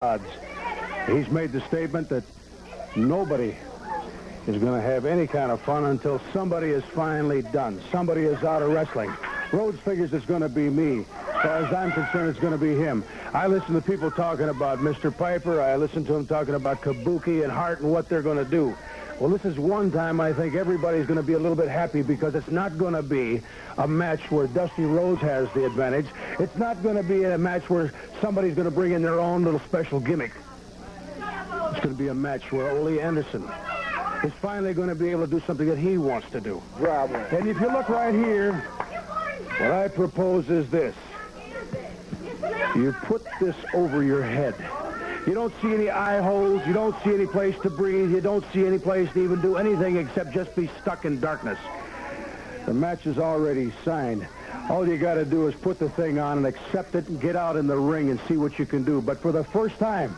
odds. He's made the statement that nobody is going to have any kind of fun until somebody is finally done. Somebody is out of wrestling. Rhodes figures it's going to be me. As far as I'm concerned, it's going to be him. I listen to people talking about Mr. Piper. I listen to them talking about Kabuki and Hart and what they're going to do. Well, this is one time I think everybody's going to be a little bit happy because it's not going to be a match where Dusty Rhodes has the advantage. It's not going to be a match where somebody's going to bring in their own little special gimmick. It's going to be a match where Ole Anderson is finally going to be able to do something that he wants to do. Bravo. And if you look right here, what I propose is this. You put this over your head. You don't see any eye holes. You don't see any place to breathe. You don't see any place to even do anything except just be stuck in darkness. The match is already signed. All you got to do is put the thing on and accept it and get out in the ring and see what you can do. But for the first time,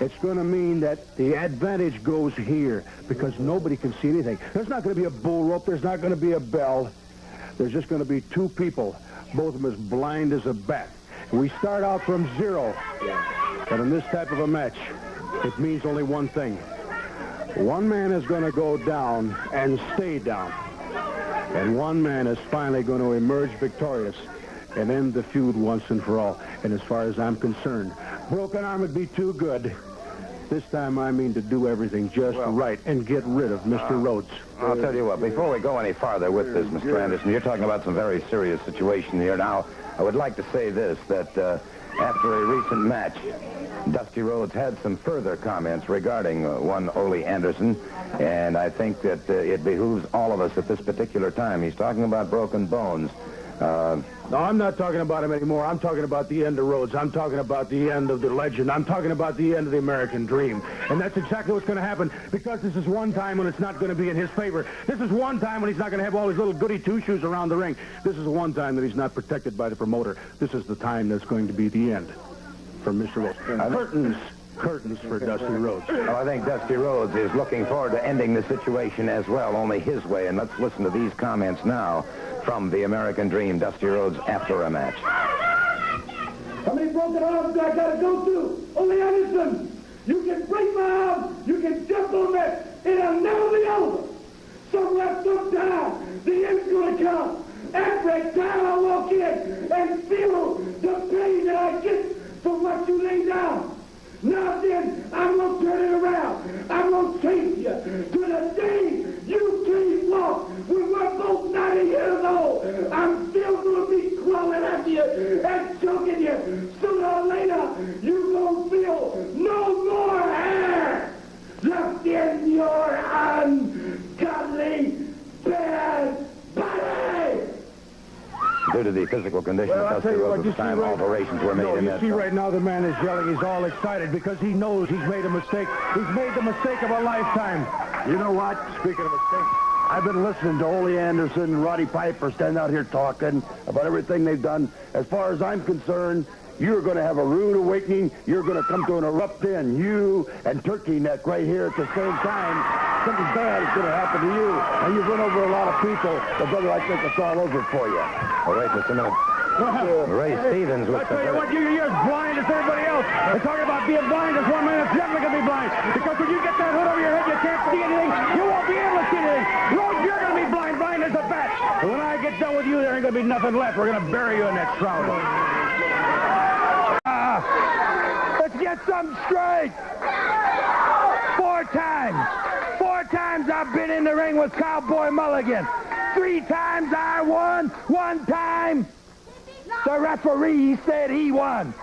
it's going to mean that the advantage goes here because nobody can see anything. There's not going to be a bull rope. There's not going to be a bell. There's just going to be two people, both of them as blind as a bat. We start out from zero. But in this type of a match, it means only one thing. One man is going to go down and stay down. And one man is finally going to emerge victorious and end the feud once and for all. And as far as I'm concerned, broken arm would be too good. This time I mean to do everything just right and get rid of Mr. Rhodes. I'll tell you what, before we go any farther with this, Mr. Anderson, you're talking about some very serious situation here. Now, I would like to say this, that after a recent match, Dusty Rhodes had some further comments regarding one Ole Anderson, and I think that it behooves all of us at this particular time. He's talking about broken bones. No, I'm not talking about him anymore. I'm talking about the end of Rhodes. I'm talking about the end of the legend. I'm talking about the end of the American dream. And that's exactly what's going to happen because this is one time when it's not going to be in his favor. This is one time when he's not going to have all his little goody two-shoes around the ring. This is one time that he's not protected by the promoter. This is the time that's going to be the end for Mr. Rhodes. Curtains for Dusty Rhodes. Well, I think Dusty Rhodes is looking forward to ending the situation as well, only his way. And let's listen to these comments now from the American Dream, Dusty Rhodes, after a match. How many broken arms do I got to go through? Ole Anderson, you can break my arm, you can jump on that, it'll never be over. Somewhere, sometime, the end's going to come. Every time I walk in and feel the pain that I get from what you lay down. Now then, I'm going to turn it around. I'm going to take you to the day you can't walk. When we're both 90 years old, I'm still going to be crawling after you and choking you. Sooner or later, you're going to feel no more hair left in your ungodly, bad body. Due to the physical condition of Dusty Rhodes at the time, alterations were made in that. You see right now the man is yelling. He's all excited because he knows he's made a mistake. He's made the mistake of a lifetime. You know what? Speaking of mistakes, I've been listening to Ole Anderson and Roddy Piper stand out here talking about everything they've done. As far as I'm concerned, you're going to have a rude awakening. You're going to come to an erupt end. You and Turkey Neck right here at the same time. Something bad is going to happen to you. And you've run over a lot of people. But, brother, I think it's all over for you. All right, just a minute. Ray Stevens I looks tell you what, you're as blind as everybody else. They're talking about being blind. There's one man that's definitely going to be blind. Because when you get that hood over your head, you can't see anything. You won't be able to see anything. Rhodes, you're going to be blind as a bat. And when I get done with you, there ain't going to be nothing left. We're going to bury you in that shroud. Let's get something straight. 4 times. 4 times I've been in the ring with Cowboy Mulligan. 3 times I won. 1 time the referee said he won.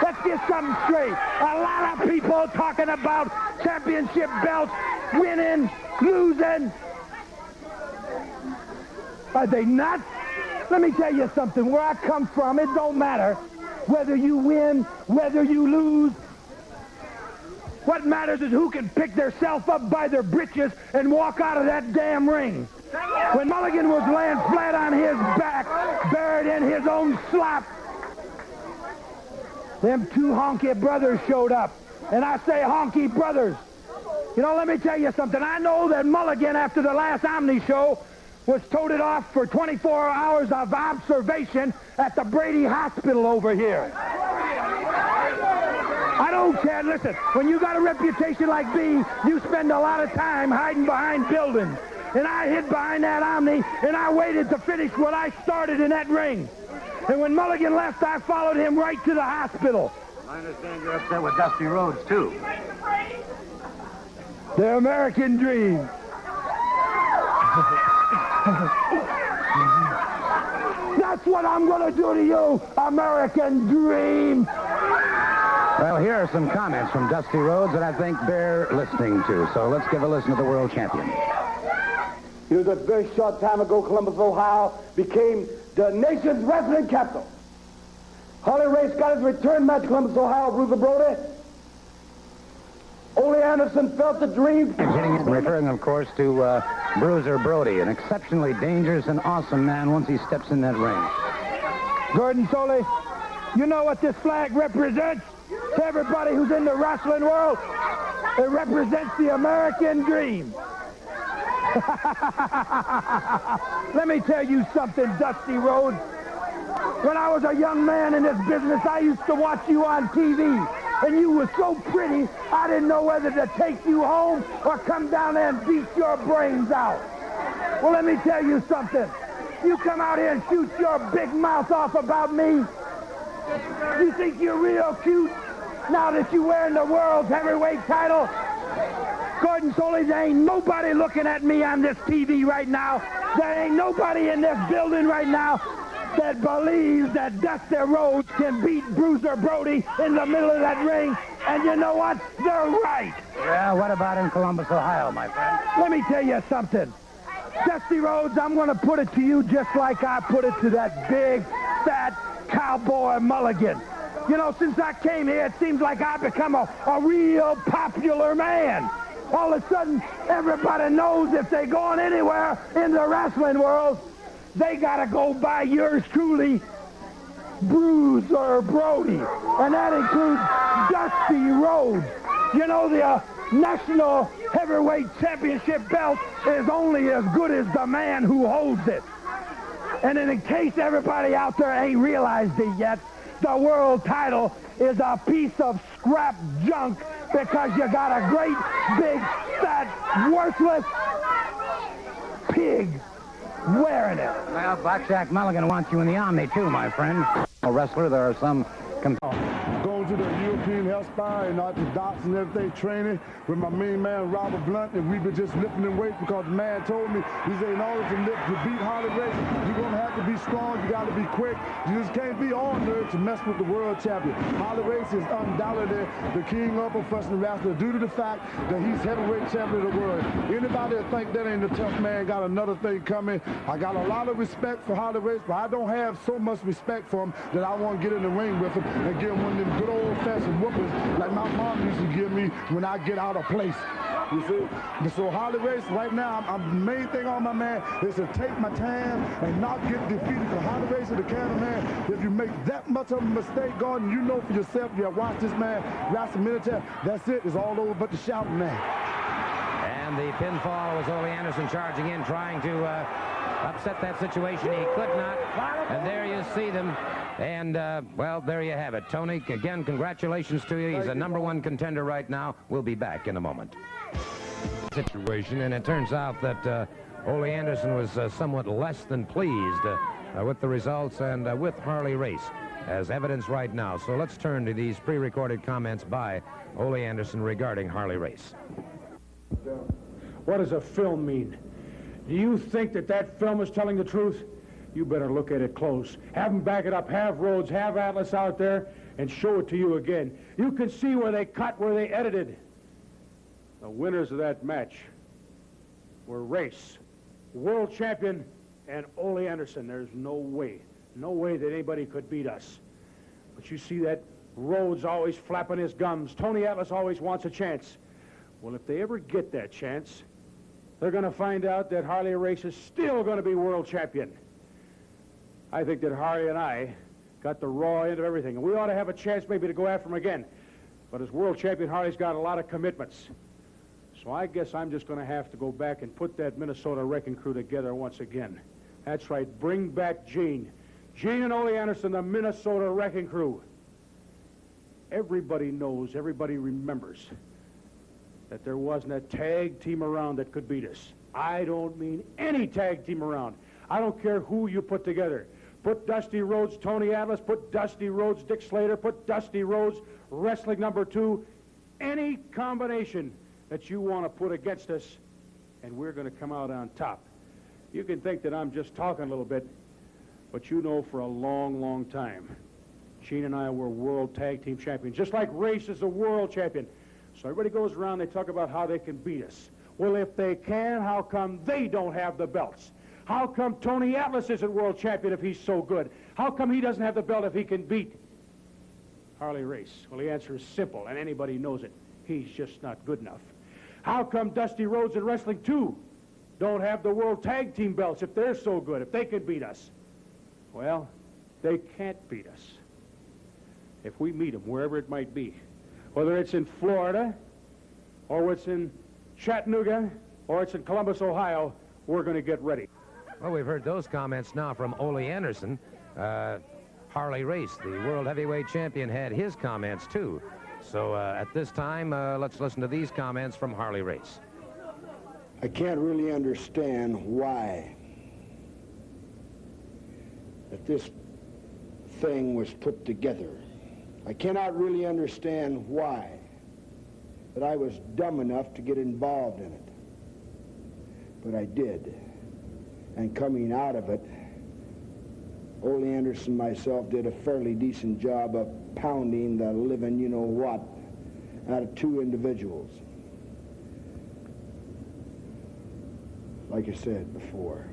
Let's get something straight. A lot of people talking about championship belts, winning, losing. Are they nuts? Let me tell you something. Where I come from, it don't matter whether you win, whether you lose. What matters is who can pick theirself up by their britches and walk out of that damn ring. When Mulligan was laying flat on his back, buried in his own slop, them 2 honky brothers showed up. And I say honky brothers. You know, let me tell you something. I know that Mulligan, after the last Omni show, was toted off for 24 hours of observation at the Brady Hospital over here. I don't care. Listen, when you got a reputation like me, you spend a lot of time hiding behind buildings. And I hid behind that Omni, and I waited to finish what I started in that ring. And when Mulligan left, I followed him right to the hospital. I understand you're upset with Dusty Rhodes, too. The American dream. That's what I'm going to do to you, American dream. Well, here are some comments from Dusty Rhodes that I think bear listening to. So let's give a listen to the world champion. It was a very short time ago, Columbus, Ohio became the nation's wrestling capital. Harley Race got his return match, Columbus, Ohio, Bruiser Brody. Ole Anderson felt the dream. Referring, of course, to Bruiser Brody, an exceptionally dangerous and awesome man once he steps in that ring. Gordon Solie, you know what this flag represents to everybody who's in the wrestling world? It represents the American dream. Let me tell you something, Dusty Rhodes. When I was a young man in this business, I used to watch you on TV. And you were so pretty, I didn't know whether to take you home or come down there and beat your brains out. Well, let me tell you something. You come out here and shoot your big mouth off about me. You think you're real cute now that you're wearing the world's heavyweight title? Gordon Solie, there ain't nobody looking at me on this TV right now. There ain't nobody in this building right now that believes that Dusty Rhodes can beat Bruiser Brody in the middle of that ring. And you know what? They're right. Well, what about in Columbus, Ohio, my friend? Let me tell you something. Dusty Rhodes, I'm going to put it to you just like I put it to that big, fat cowboy Mulligan. You know, since I came here, it seems like I've become a real popular man. All of a sudden, everybody knows if they're going anywhere in the wrestling world, they got to go by yours truly, Bruiser Brody. And that includes Dusty Rhodes. You know, the National Heavyweight Championship belt is only as good as the man who holds it. And in case everybody out there ain't realized it yet, the world title is a piece of scrap junk because you got a great, big, fat, worthless pig wearing it. Well, Blackjack Mulligan wants you in the Omni, too, my friend. A wrestler, there are some... Going to the European Health Spa and all the doctors and everything training with my main man Robert Blunt, and we've been just lifting in weights because the man told me, he said, in order to beat Harley Race, you're going to have to be strong, you got to be quick. You just can't be on there to mess with the world champion. Harley Race is undoubtedly the king of professional wrestler due to the fact that he's heavyweight champion of the world. Anybody that think that ain't a tough man got another thing coming. I got a lot of respect for Harley Race, but I don't have so much respect for him that I want to get in the ring with him and give him one of them good old-fashioned whoopings like my mom used to give me when I get out of place. You see? So Harley Race, right now, the main thing on my man is to take my time and not get defeated. For Harley Race is the kind of man, if you make that much of a mistake, Gordon, you know for yourself, you watch this man wrestle military, that's it. It's all over but the shouting man. And the pinfall was Ole Anderson charging in, trying to upset that situation. He could not. And there you see them. And, well, there you have it. Tony, again, congratulations to you. He's a #1 contender right now. We'll be back in a moment. Situation, and it turns out that Ole Anderson was somewhat less than pleased with the results and with Harley Race, as evidence right now. So let's turn to these pre-recorded comments by Ole Anderson regarding Harley Race. What does a film mean? Do you think that that film is telling the truth? You better look at it close. Have them back it up. Have Rhodes, have Atlas out there, and show it to you again. You can see where they cut, where they edited. The winners of that match were Race, world champion, and Ole Anderson. There's no way that anybody could beat us. But you see that Rhodes always flapping his gums. Tony Atlas always wants a chance. Well, if they ever get that chance, they're going to find out that Harley Race is still going to be world champion. I think that Harley and I got the raw end of everything, and we ought to have a chance maybe to go after him again. But as world champion, Harley's got a lot of commitments. So I guess I'm just going to have to go back and put that Minnesota Wrecking Crew together once again. That's right, bring back Gene. Gene and Ole Anderson, the Minnesota Wrecking Crew. everybody knows, everybody remembers that there wasn't a tag team around that could beat us. I don't mean any tag team around. I don't care who you put together. Put Dusty Rhodes, Tony Atlas, put Dusty Rhodes, Dick Slater, put Dusty Rhodes, Wrestling #2, any combination that you want to put against us, and we're going to come out on top. You can think that I'm just talking a little bit, but you know for a long, long time, Gene and I were world tag team champions, just like Race is a world champion. So everybody goes around, they talk about how they can beat us. Well, if they can, how come they don't have the belts? How come Tony Atlas isn't world champion if he's so good? How come he doesn't have the belt if he can beat Harley Race? Well, the answer is simple, and anybody knows it. He's just not good enough. How come Dusty Rhodes and Wrestling 2 don't have the world tag team belts if they're so good, if they can beat us? Well, they can't beat us. If we meet them, wherever it might be, whether it's in Florida, or it's in Chattanooga, or it's in Columbus, Ohio, we're going to get ready. Well, we've heard those comments now from Ole Anderson. Harley Race, the world heavyweight champion, had his comments, too. So at this time, let's listen to these comments from Harley Race. I can't really understand why that this thing was put together. I cannot really understand why that I was dumb enough to get involved in it. But I did. And coming out of it, Ole Anderson and myself did a fairly decent job of pounding the living you-know-what out of two individuals. Like I said before,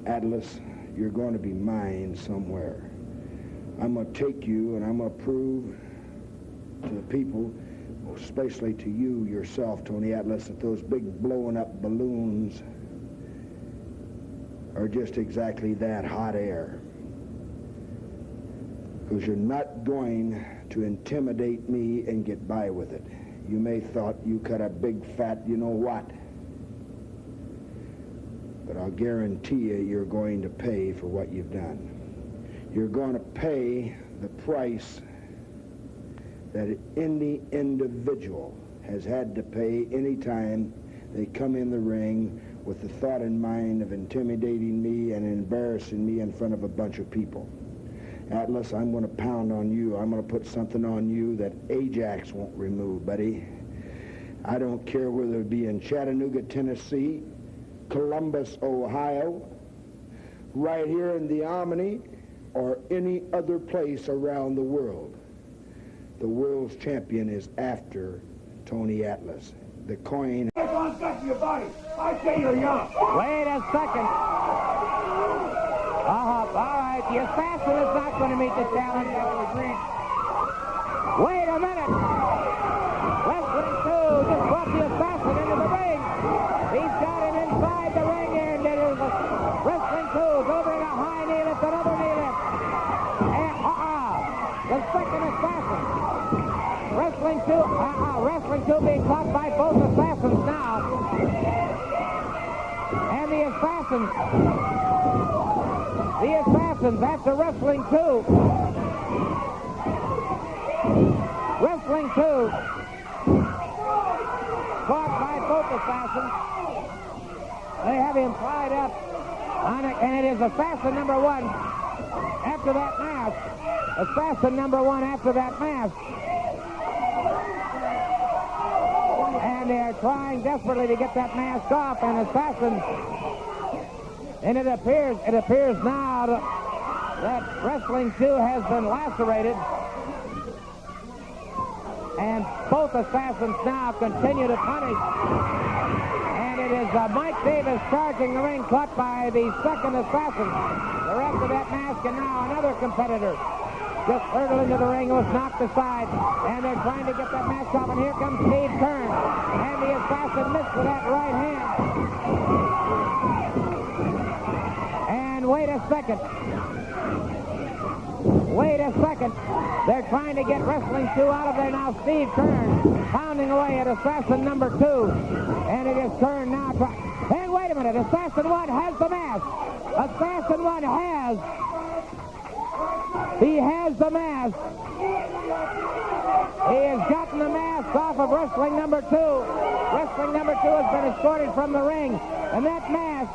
Atlas, you're going to be mine somewhere. I'm going to take you and I'm going to prove to the people, especially to you yourself, Tony Atlas, that those big blowing up balloons are just exactly that, hot air. Because you're not going to intimidate me and get by with it. You may thought you cut a big fat you-know-what. But I'll guarantee you're going to pay for what you've done. You're going to pay the price that any individual has had to pay any time they come in the ring with the thought in mind of intimidating me and embarrassing me in front of a bunch of people. Atlas, I'm going to pound on you. I'm going to put something on you that Ajax won't remove, buddy. I don't care whether it be in Chattanooga, Tennessee, Columbus, Ohio, right here in the Omni, or any other place around the world. The world's champion is after Tony Atlas. The coin... Got your body. I say you're young. Wait a second. All right. The assassin is not going to meet the challenge. Wait a minute. Wrestling 2 just brought the assassin into the ring. He's got him inside the ring here. And it is Wrestling 2 delivering a high knee lift, another knee lift. And the second assassin. Wrestling 2 being caught by both assassins now. And the assassins after Wrestling 2. Wrestling 2 caught by both assassins. They have him tied up on it, and it is assassin number 1 after that mask. Assassin number 1 after that mask. And they are trying desperately to get that mask off, and assassin. And it appears now that Wrestling 2 has been lacerated. And both assassins now continue to punish. And it is Mike Davis charging the ring, caught by the second assassin. The rest of that mask, and now another competitor just hurtled into the ring and was knocked aside. And they're trying to get that mask off, and here comes Steve Kern. And the assassin missed with that right hand. And wait a second. They're trying to get Wrestling 2 out of there now. Steve Kern pounding away at assassin number 2. And it is Kern now trying. And wait a minute, assassin 1 has the mask. Assassin 1 has He has the mask. He has gotten the mask off of wrestling number 2. Wrestling number 2 has been escorted from the ring. And that mask